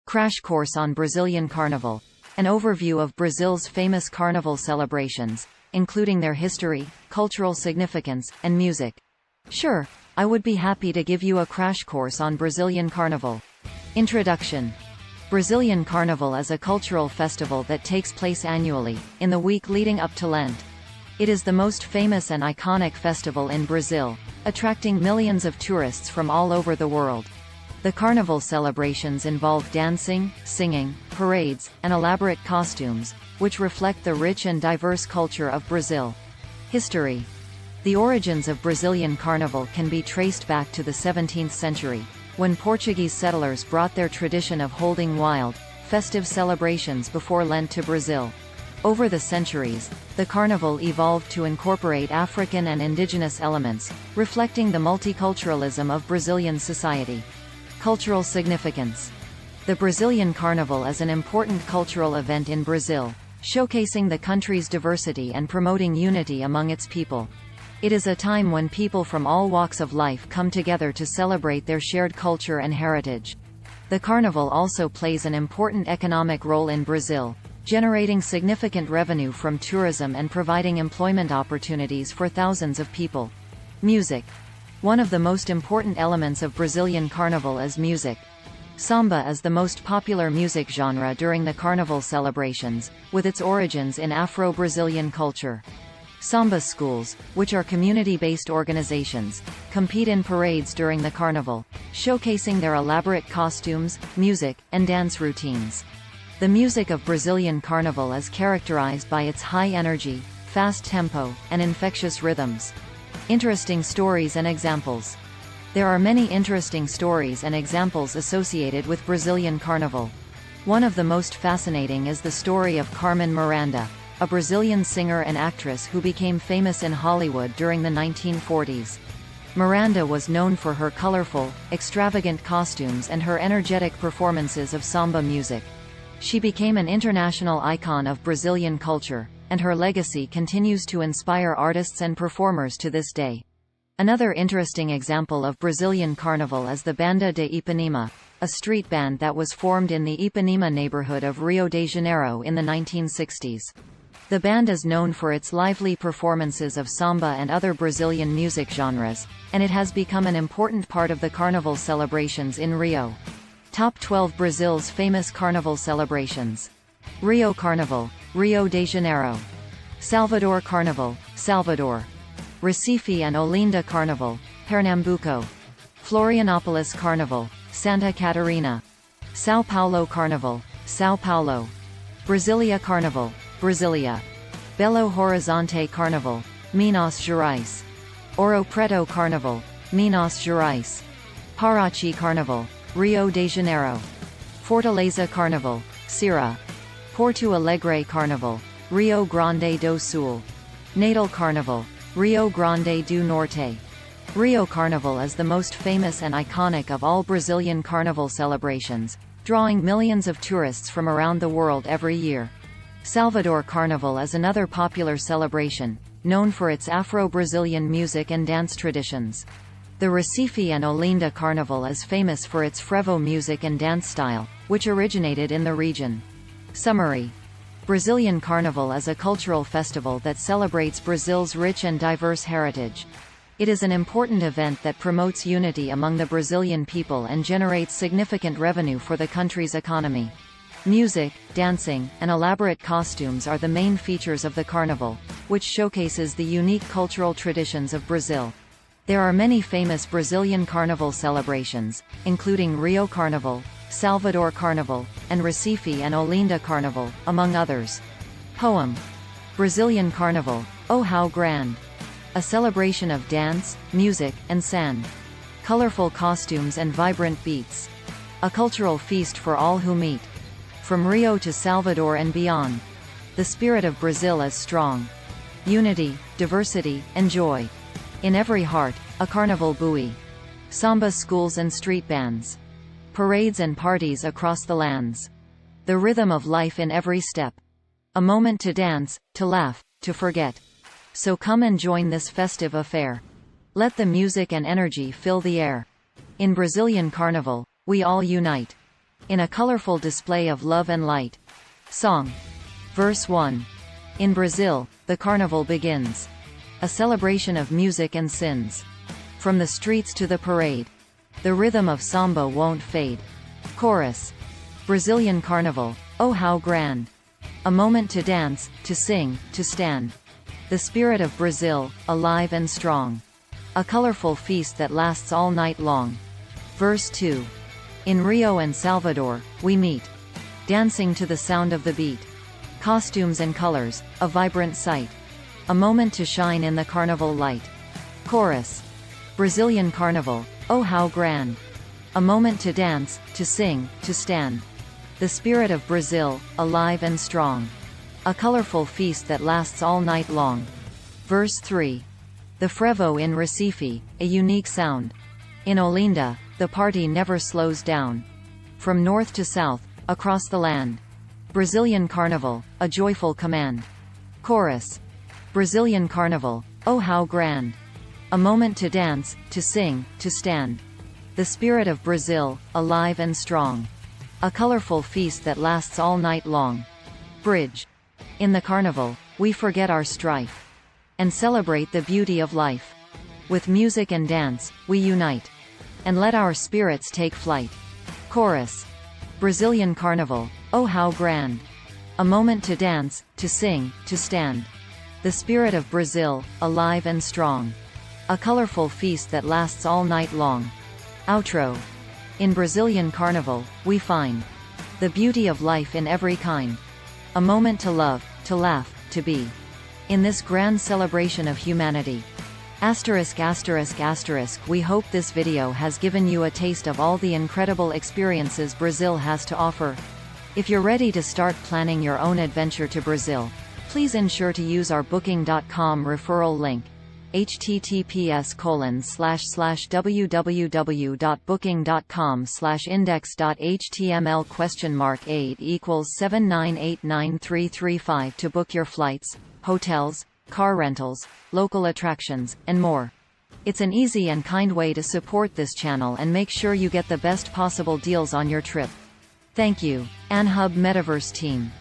Crash course on Brazilian Carnival. An overview of Brazil's famous carnival celebrations, including their history, cultural significance, and music. Sure, I would be happy to give you a crash course on Brazilian Carnival. Introduction. Brazilian Carnival is a cultural festival that takes place annually, in the week leading up to Lent. It is the most famous and iconic festival in Brazil, attracting millions of tourists from all over the world. The carnival celebrations involve dancing, singing, parades, and elaborate costumes, which reflect the rich and diverse culture of Brazil. History. The origins of Brazilian Carnival can be traced back to the 17th century, when Portuguese settlers brought their tradition of holding wild, festive celebrations before Lent to Brazil. Over the centuries, the carnival evolved to incorporate African and indigenous elements, reflecting the multiculturalism of Brazilian society. Cultural significance. The Brazilian Carnival is an important cultural event in Brazil, showcasing the country's diversity and promoting unity among its people. It is a time when people from all walks of life come together to celebrate their shared culture and heritage. The carnival also plays an important economic role in Brazil, generating significant revenue from tourism and providing employment opportunities for thousands of people. Music. One of the most important elements of Brazilian Carnival is music. Samba is the most popular music genre during the carnival celebrations, with its origins in Afro-Brazilian culture. Samba schools, which are community-based organizations, compete in parades during the carnival, showcasing their elaborate costumes, music, and dance routines. The music of Brazilian Carnival is characterized by its high energy, fast tempo, and infectious rhythms. Interesting stories and examples. There are many interesting stories and examples associated with Brazilian Carnival. One of the most fascinating is the story of Carmen Miranda, a Brazilian singer and actress who became famous in Hollywood during the 1940s. Miranda was known for her colorful, extravagant costumes and her energetic performances of samba music. She became an international icon of Brazilian culture, and her legacy continues to inspire artists and performers to this day. Another interesting example of Brazilian Carnival is the Banda de Ipanema, a street band that was formed in the Ipanema neighborhood of Rio de Janeiro in the 1960s. The band is known for its lively performances of samba and other Brazilian music genres, and it has become an important part of the carnival celebrations in Rio. Top 12 Brazil's famous carnival celebrations. Rio Carnival, Rio de Janeiro. Salvador Carnival, Salvador. Recife and Olinda Carnival, Pernambuco. Florianopolis Carnival, Santa Catarina. São Paulo Carnival, São Paulo. Brasilia Carnival, Brasilia. Belo Horizonte Carnival, Minas Gerais. Ouro Preto Carnival, Minas Gerais. Paraty Carnival, Rio de Janeiro. Fortaleza Carnival, Ceará. Porto Alegre Carnival, Rio Grande do Sul. Natal Carnival, Rio Grande do Norte. Rio Carnival is the most famous and iconic of all Brazilian carnival celebrations, drawing millions of tourists from around the world every year. Salvador Carnival is another popular celebration, known for its Afro-Brazilian music and dance traditions. The Recife and Olinda Carnival is famous for its frevo music and dance style, which originated in the region. Summary. Brazilian Carnival is a cultural festival that celebrates Brazil's rich and diverse heritage. It is an important event that promotes unity among the Brazilian people and generates significant revenue for the country's economy. Music, dancing, and elaborate costumes are the main features of the carnival, which showcases the unique cultural traditions of Brazil. There are many famous Brazilian carnival celebrations, including Rio Carnival, Salvador Carnival, and Recife and Olinda Carnival, among others. Poem. Brazilian Carnival, oh how grand! A celebration of dance, music, and sand. Colorful costumes and vibrant beats. A cultural feast for all who meet. From Rio to Salvador and beyond. The spirit of Brazil is strong. Unity, diversity, and joy. In every heart, a carnival buoy. Samba schools and street bands. Parades and parties across the lands. The rhythm of life in every step. A moment to dance, to laugh, to forget. So come and join this festive affair. Let the music and energy fill the air. In Brazilian Carnival, we all unite. in a colorful display of love and light. Song. Verse 1. In Brazil, the carnival begins. A celebration of music and sins. From the streets to the parade. The rhythm of samba won't fade. Chorus. Brazilian Carnival, oh how grand. A moment to dance, to sing, to stand. The spirit of Brazil, alive and strong. A colorful feast that lasts all night long. Verse 2. In Rio and Salvador, we meet. Dancing to the sound of the beat. Costumes and colors, a vibrant sight. A moment to shine in the carnival light. Chorus. Brazilian Carnival, oh how grand. A moment to dance, to sing, to stand. The spirit of Brazil, alive and strong. A colorful feast that lasts all night long. Verse 3. The Frevo in Recife, a unique sound. In Olinda, the party never slows down. From north to south, across the land. Brazilian Carnival, a joyful command. Chorus. Brazilian Carnival, oh how grand. A moment to dance, to sing, to stand. The spirit of Brazil, alive and strong. A colorful feast that lasts all night long. Bridge. In the carnival, we forget our strife. And celebrate the beauty of life. With music and dance, we unite. And let our spirits take flight. Chorus. Brazilian Carnival, oh how grand. A moment to dance, to sing, to stand. The spirit of Brazil, alive and strong. A colorful feast that lasts all night long. Outro. In Brazilian Carnival, we find the beauty of life in every kind. A moment to love, to laugh, to be. In this grand celebration of humanity. Asterisk asterisk asterisk. We hope this video has given you a taste of all the incredible experiences Brazil has to offer. If you're ready to start planning your own adventure to Brazil, please ensure to use our booking.com referral link. https://www.booking.com/index.html?8 to book your flights, hotels, car rentals, local attractions, and more. It's an easy and kind way to support this channel and make sure you get the best possible deals on your trip. Thank you, Anhub Metaverse team.